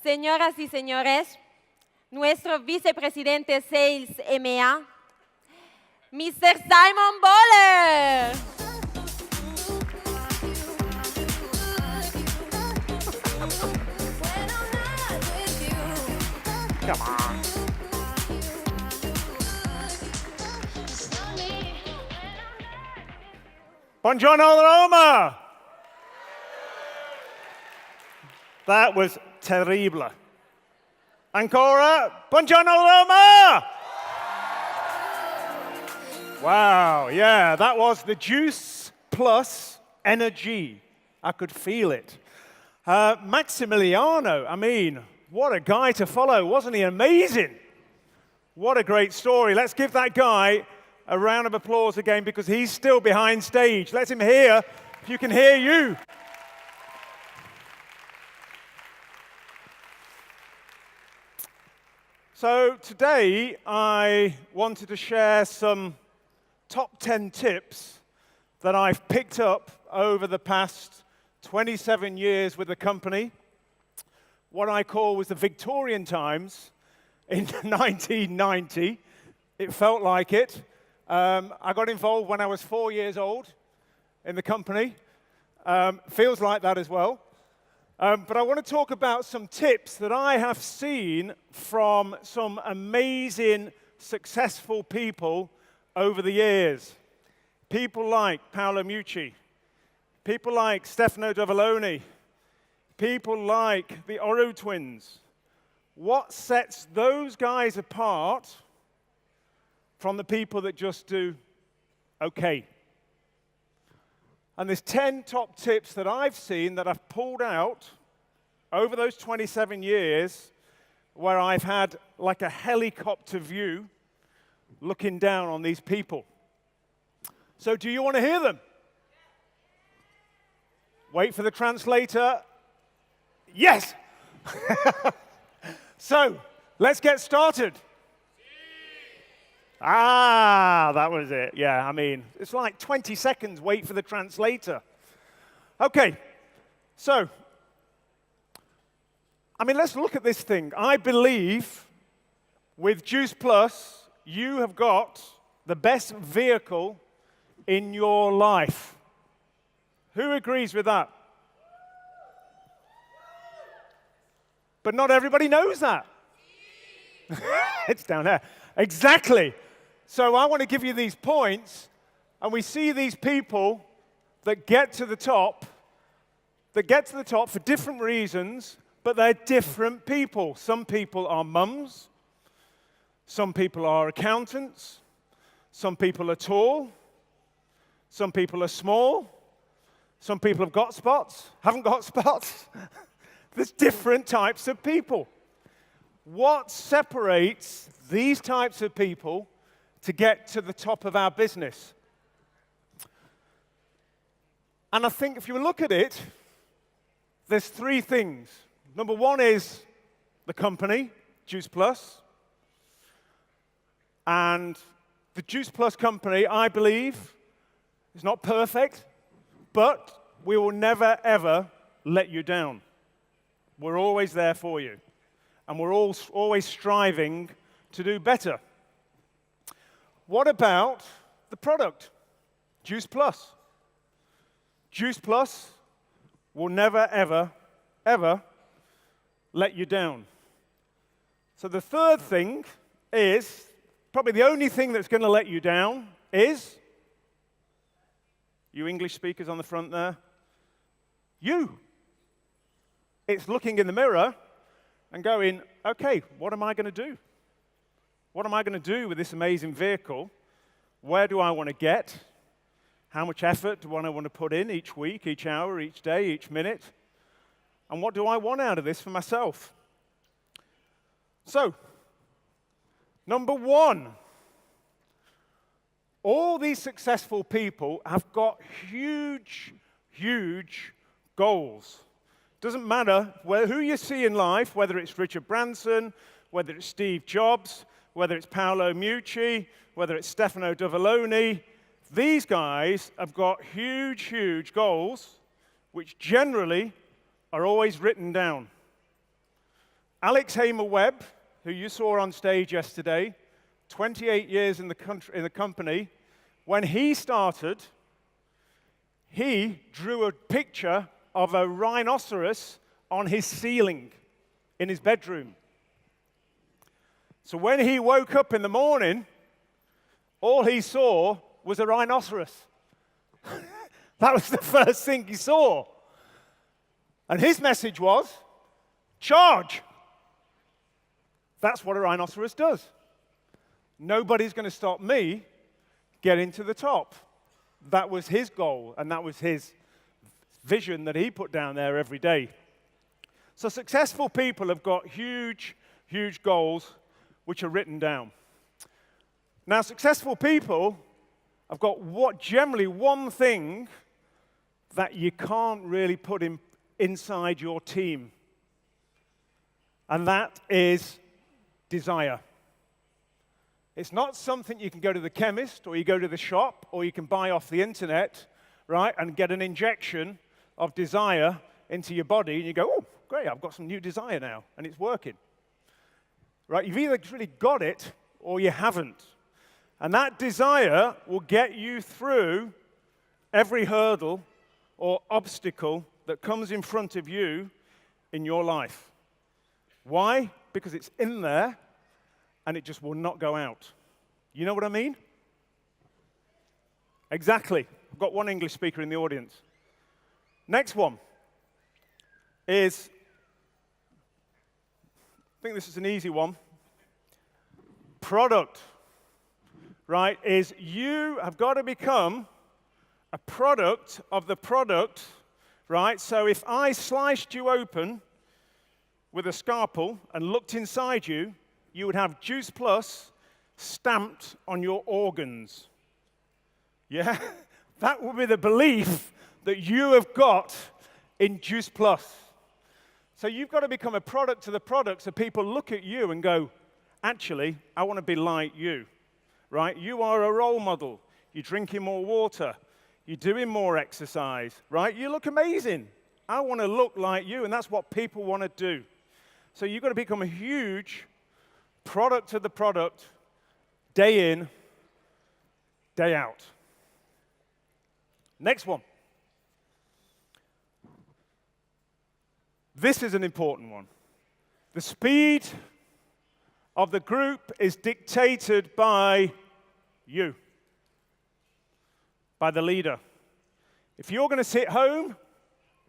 Señoras y señores, nuestro vicepresidente Sales EMEA, Mr. Simon Bowler. Come on. Buongiorno Roma. That was terrible. Ancora. Buongiorno Roma. Wow, yeah, that was the juice plus energy. I could feel it. Maximiliano, I mean, what a guy to follow. Wasn't he amazing? What a great story. Let's give that guy a round of applause again because he's still behind stage. Let him hear if you can hear you. So today I wanted to share some top 10 tips that I've picked up over the past 27 years with the company. What I call was the Victorian times in 1990. It felt like it. I got involved when I was 4 years old in the company. Feels like that as well. But I want to talk about some tips that I have seen from some amazing, successful people over the years. People like Paolo Mucci, people like Stefano Dovoloni, people like the Oro twins. What sets those guys apart from the people that just do okay? And there's 10 top tips that I've seen that I've pulled out over those 27 years where I've had like a helicopter view looking down on these people. So do you want to hear them? Wait for the translator. Yes! So, let's get started. That was it. Yeah, I mean, it's like 20 seconds, wait for the translator. Okay, so, I mean, let's look at this thing. I believe with Juice Plus, you have got the best vehicle in your life. Who agrees with that? But not everybody knows that. It's down there. Exactly. So I want to give you these points, and we see these people that get to the top for different reasons, but they're different people. Some people are mums. Some people are accountants. Some people are tall. Some people are small. Some people have got spots, haven't got spots. There's different types of people. What separates these types of people to get to the top of our business? And I think if you look at it, there's three things. Number one is the company, Juice Plus. And the Juice Plus company, I believe, is not perfect, but we will never, ever let you down. We're always there for you. And we're always striving to do better. What about the product, Juice Plus? Juice Plus will never, ever, ever let you down. So the third thing is, probably the only thing that's going to let you down is, you English speakers on the front there, you. It's looking in the mirror and going, okay, what am I going to do? What am I going to do with this amazing vehicle? Where do I want to get? How much effort do I want to put in each week, each hour, each day, each minute? And what do I want out of this for myself? So, number one, all these successful people have got huge, huge goals. Doesn't matter who you see in life, whether it's Richard Branson, whether it's Steve Jobs, whether it's Paolo Mucci, whether it's Stefano Dovoloni, these guys have got huge, huge goals, which generally are always written down. Alex Hamer-Webb, who you saw on stage yesterday, 28 years in the company, when he started, he drew a picture of a rhinoceros on his ceiling in his bedroom. So when he woke up in the morning, all he saw was a rhinoceros. That was the first thing he saw. And his message was, charge. That's what a rhinoceros does. Nobody's going to stop me getting to the top. That was his goal, and that was his vision that he put down there every day. So successful people have got huge, huge goals which are written down. Now, successful people have got generally one thing that you can't really put inside your team, and that is desire. It's not something you can go to the chemist or you go to the shop or you can buy off the internet, right, and get an injection of desire into your body and you go, oh, great, I've got some new desire now, and it's working. Right, you've either really got it or you haven't. And that desire will get you through every hurdle or obstacle that comes in front of you in your life. Why? Because it's in there and it just will not go out. You know what I mean? Exactly. I've got one English speaker in the audience. Next one is, I think this is an easy one. Product, right, is you have got to become a product of the product, right? So if I sliced you open with a scalpel and looked inside you, you would have Juice Plus stamped on your organs. Yeah? That would be the belief that you have got in Juice Plus. So you've got to become a product to the product so people look at you and go, actually, I want to be like you, right? You are a role model. You're drinking more water. You're doing more exercise, right? You look amazing. I want to look like you, and that's what people want to do. So you've got to become a huge product to the product, day in, day out. Next one. This is an important one. The speed of the group is dictated by you, by the leader. If you're going to sit home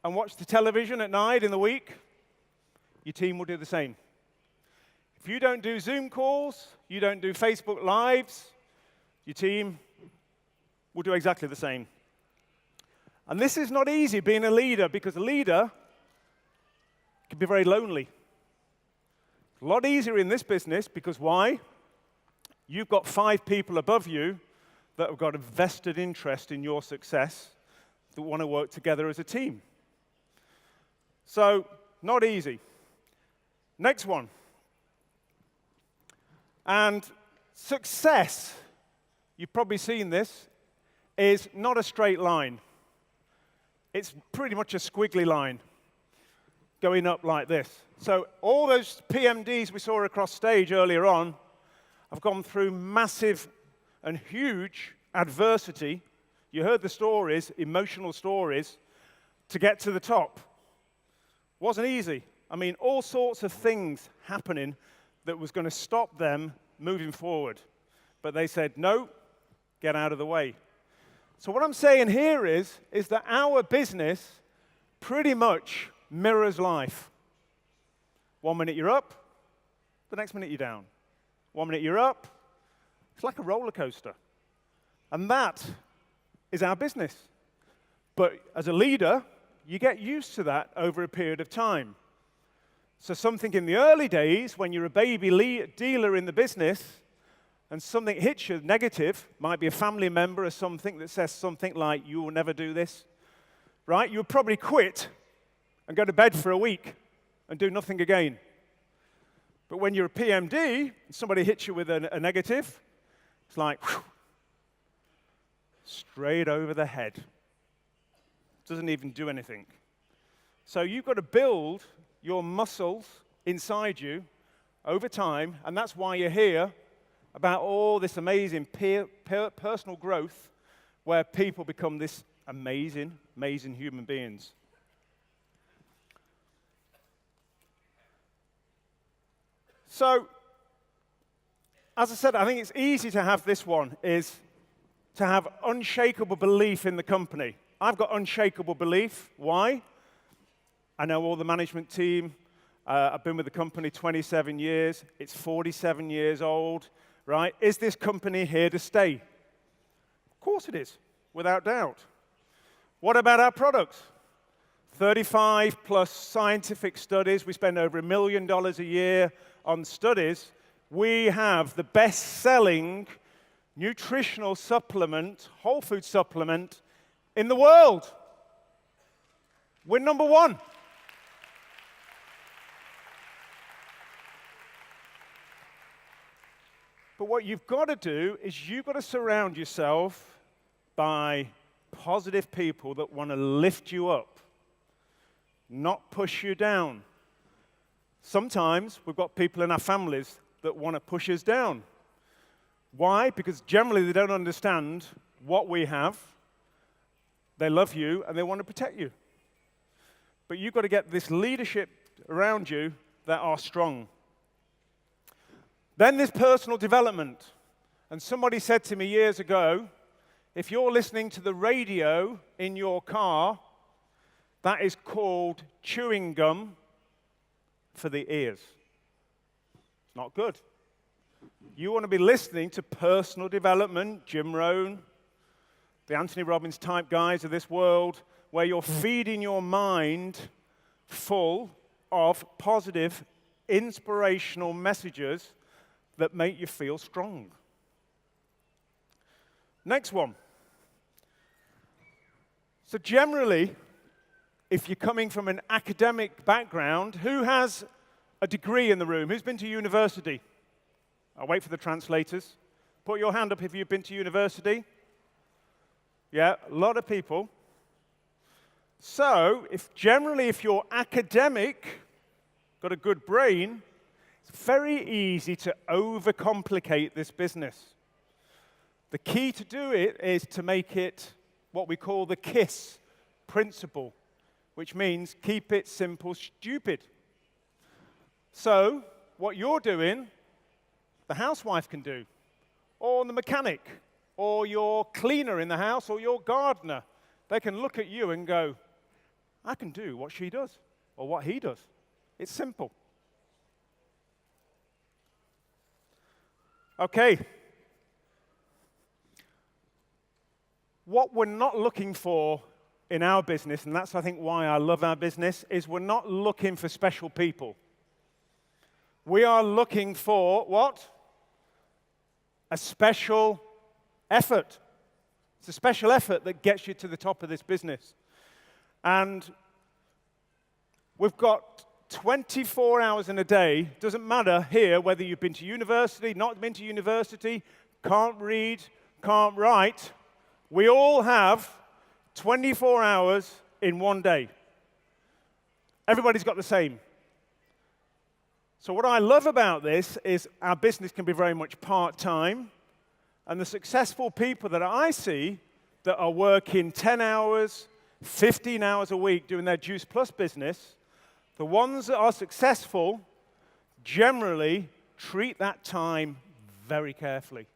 and watch the television at night in the week, your team will do the same. If you don't do Zoom calls, you don't do Facebook Lives, your team will do exactly the same. And this is not easy, being a leader, because a leader can be very lonely. A lot easier in this business, because why? You've got 5 people above you that have got a vested interest in your success, that want to work together as a team. So, not easy. Next one. And success, you've probably seen this, is not a straight line. It's pretty much a squiggly line going up like this. So all those PMDs we saw across stage earlier on have gone through massive and huge adversity. You heard the stories, emotional stories, to get to the top. Wasn't easy. I mean, all sorts of things happening that was going to stop them moving forward. But they said, no, get out of the way. So what I'm saying here is that our business pretty much mirrors life. 1 minute you're up, the next minute you're down. 1 minute you're up. It's like a roller coaster. And that is our business. But as a leader, you get used to that over a period of time. So something in the early days, when you're a baby dealer in the business, and something hits you negative, might be a family member or something that says something like, you will never do this, right? You would probably quit and go to bed for a week and do nothing again. But when you're a PMD, and somebody hits you with a negative, it's like, whew, straight over the head. Doesn't even do anything. So you've got to build your muscles inside you over time, and that's why you're here, about all this amazing personal growth where people become this amazing, amazing human beings. So, as I said, I think it's easy to have this one, is to have unshakable belief in the company. I've got unshakable belief. Why? I know all the management team. I've been with the company 27 years. It's 47 years old, right? Is this company here to stay? Of course it is, without doubt. What about our products? 35 plus scientific studies. We spend over $1 million a year on studies. We have the best-selling nutritional supplement, whole food supplement, in the world. We're number one. But what you've got to do is you've got to surround yourself by positive people that want to lift you up, not push you down. Sometimes we've got people in our families that want to push us down. Why? Because generally they don't understand what we have. They love you and they want to protect you. But you've got to get this leadership around you that are strong. Then there's personal development. And somebody said to me years ago, if you're listening to the radio in your car, that is called chewing gum for the ears. It's not good. You want to be listening to personal development, Jim Rohn, the Anthony Robbins type guys of this world, where you're feeding your mind full of positive, inspirational messages that make you feel strong. Next one. So generally, if you're coming from an academic background, who has a degree in the room? Who's been to university? I'll wait for the translators. Put your hand up if you've been to university. Yeah, a lot of people. So, if you're academic, got a good brain, it's very easy to overcomplicate this business. The key to do it is to make it what we call the KISS principle, which means keep it simple, stupid. So, what you're doing, the housewife can do, or the mechanic, or your cleaner in the house, or your gardener. They can look at you and go, I can do what she does, or what he does. It's simple. Okay. What we're not looking for in our business, and that's, I think, why I love our business, is we're not looking for special people. We are looking for what? A special effort. It's a special effort that gets you to the top of this business. And we've got 24 hours in a day. Doesn't matter here whether you've been to university, not been to university, can't read, can't write. We all have 24 hours in one day. Everybody's got the same. So what I love about this is our business can be very much part-time, and the successful people that I see that are working 10 hours, 15 hours a week doing their Juice Plus business, the ones that are successful generally treat that time very carefully.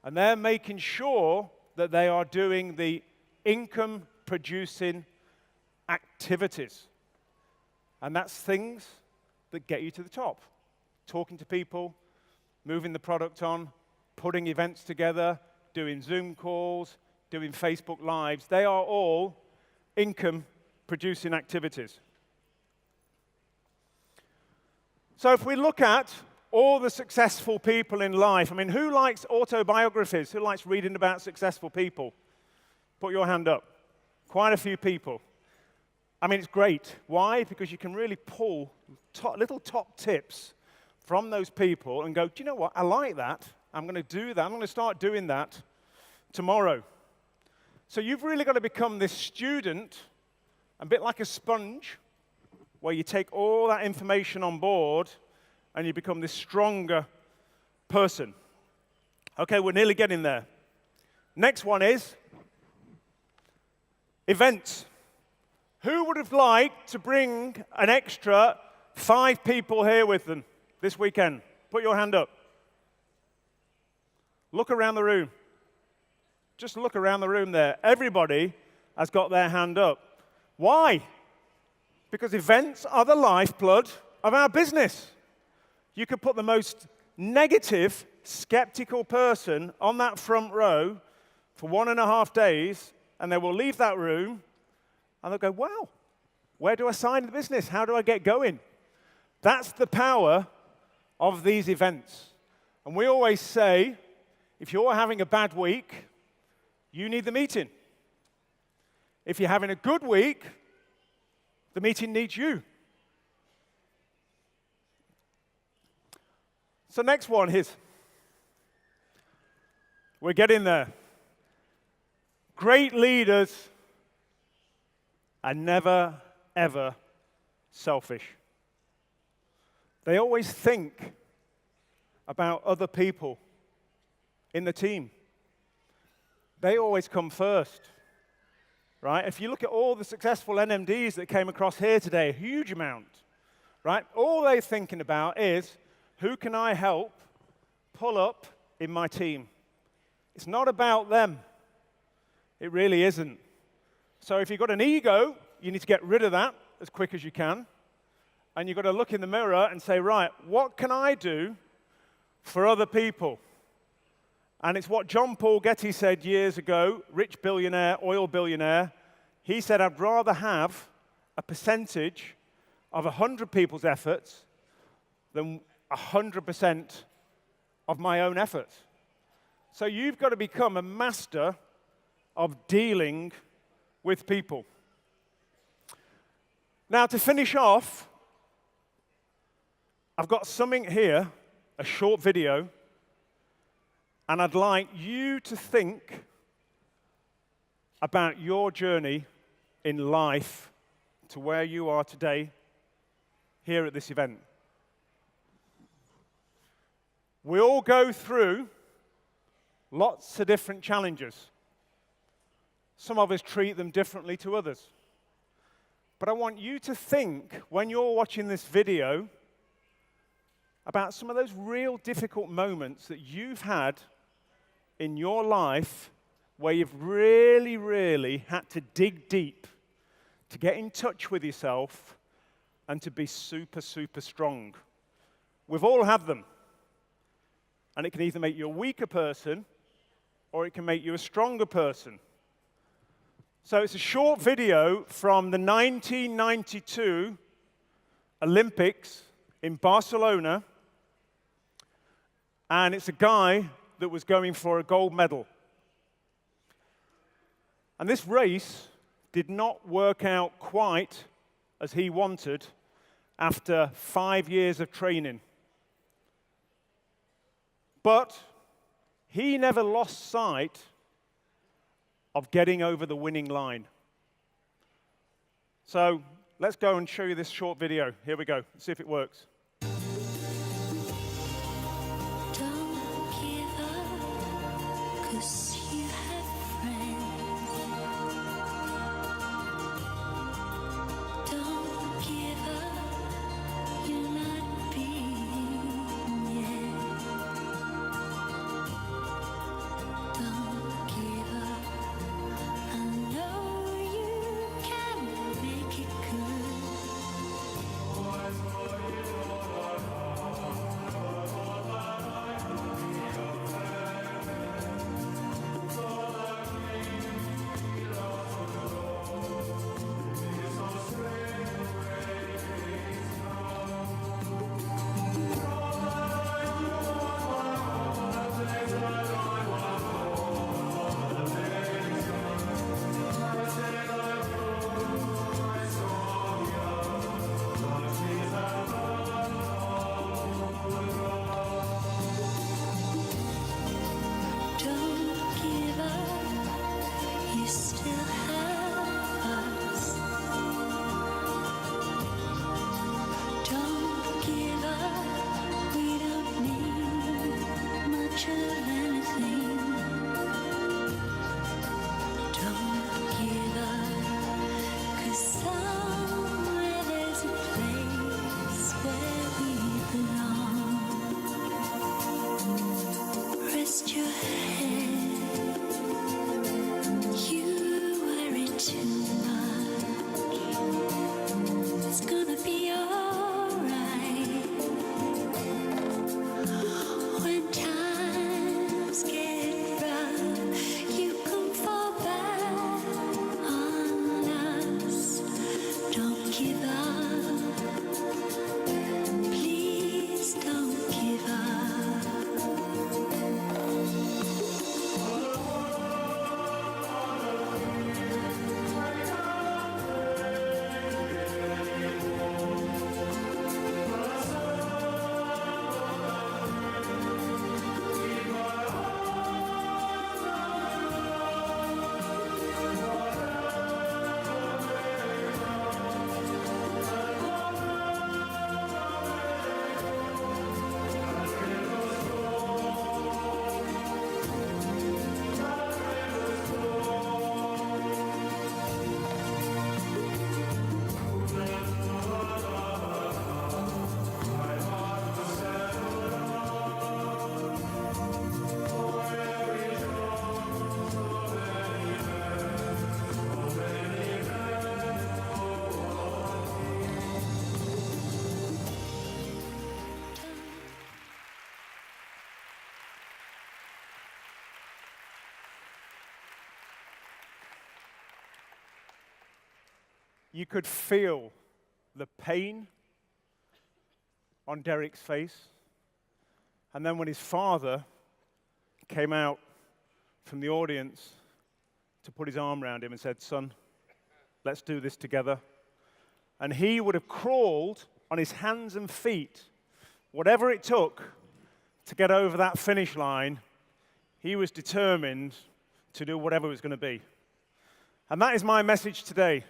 And they're making sure that they are doing the income-producing activities. And that's things that get you to the top. Talking to people, moving the product on, putting events together, doing Zoom calls, doing Facebook Lives. They are all income-producing activities. So if we look at all the successful people in life, I mean, who likes autobiographies? Who likes reading about successful people? Put your hand up. Quite a few people. I mean, it's great. Why? Because you can really pull little top tips from those people and go, do you know what? I like that. I'm going to do that. I'm going to start doing that tomorrow. So you've really got to become this student, a bit like a sponge, where you take all that information on board and you become this stronger person. Okay, we're nearly getting there. Next one is events. Who would have liked to bring an extra 5 people here with them this weekend? Put your hand up. Look around the room. Just look around the room there. Everybody has got their hand up. Why? Because events are the lifeblood of our business. You could put the most negative, skeptical person on that front row for 1.5 days, and they will leave that room, and they'll go, wow, where do I sign the business? How do I get going? That's the power of these events. And we always say, if you're having a bad week, you need the meeting. If you're having a good week, the meeting needs you. So next one is, we're getting there. Great leaders are never, ever selfish. They always think about other people in the team. They always come first, right? If you look at all the successful NMDs that came across here today, a huge amount, right? All they're thinking about is, who can I help pull up in my team? It's not about them. It really isn't. So if you've got an ego, you need to get rid of that as quick as you can. And you've got to look in the mirror and say, right, what can I do for other people? And it's what John Paul Getty said years ago, rich billionaire, oil billionaire. He said, I'd rather have a percentage of 100 people's efforts than 100% of my own efforts. So you've got to become a master of dealing with people. Now, to finish off, I've got something here, a short video, and I'd like you to think about your journey in life to where you are today here at this event. We all go through lots of different challenges. Some of us treat them differently to others. But I want you to think, when you're watching this video, about some of those real difficult moments that you've had in your life where you've really, really had to dig deep to get in touch with yourself and to be super, super strong. We've all had them. And it can either make you a weaker person or it can make you a stronger person. So it's a short video from the 1992 Olympics in Barcelona. And it's a guy that was going for a gold medal. And this race did not work out quite as he wanted after 5 years of training. But he never lost sight of getting over the winning line. So let's go and show you this short video. Here we go. Let's see if it works. Don't give up, 'cause you have friends. Don't give up, you're not beaten yet. Don't give up, I know you can make it good. much of anything. Don't give up, 'cause somewhere there's a place where we belong. Rest your head, you worry too much. It's gonna be alright. When times get rough, you can fall back on us. Don't give up. Please don't give up. You could feel the pain on Derek's face. And then when his father came out from the audience to put his arm around him and said, "Son, let's do this together." And he would have crawled on his hands and feet, whatever it took to get over that finish line. He was determined to do whatever it was going to be. And that is my message today.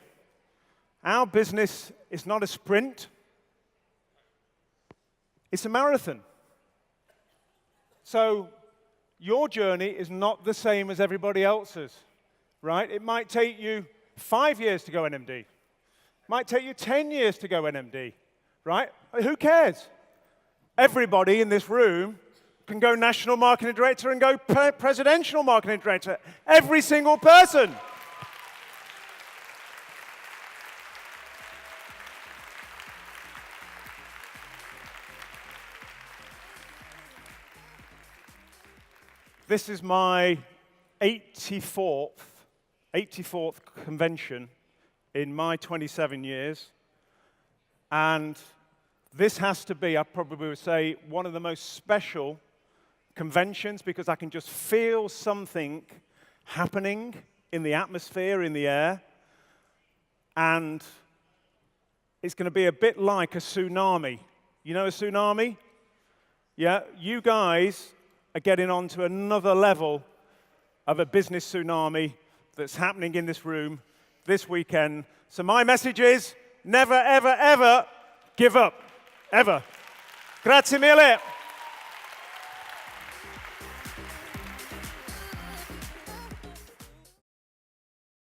Our business is not a sprint. It's a marathon. So your journey is not the same as everybody else's, right? It might take you 5 years to go NMD. It might take you 10 years to go NMD, right? Who cares? Everybody in this room can go national marketing director and go presidential marketing director. Every single person. This is my 84th convention in my 27 years. And this has to be, I probably would say, one of the most special conventions because I can just feel something happening in the atmosphere, in the air. And it's going to be a bit like a tsunami. You know a tsunami? Yeah, you guys are getting on to another level of a business tsunami that's happening in this room this weekend. So my message is, never, ever, ever give up. Ever. Grazie mille.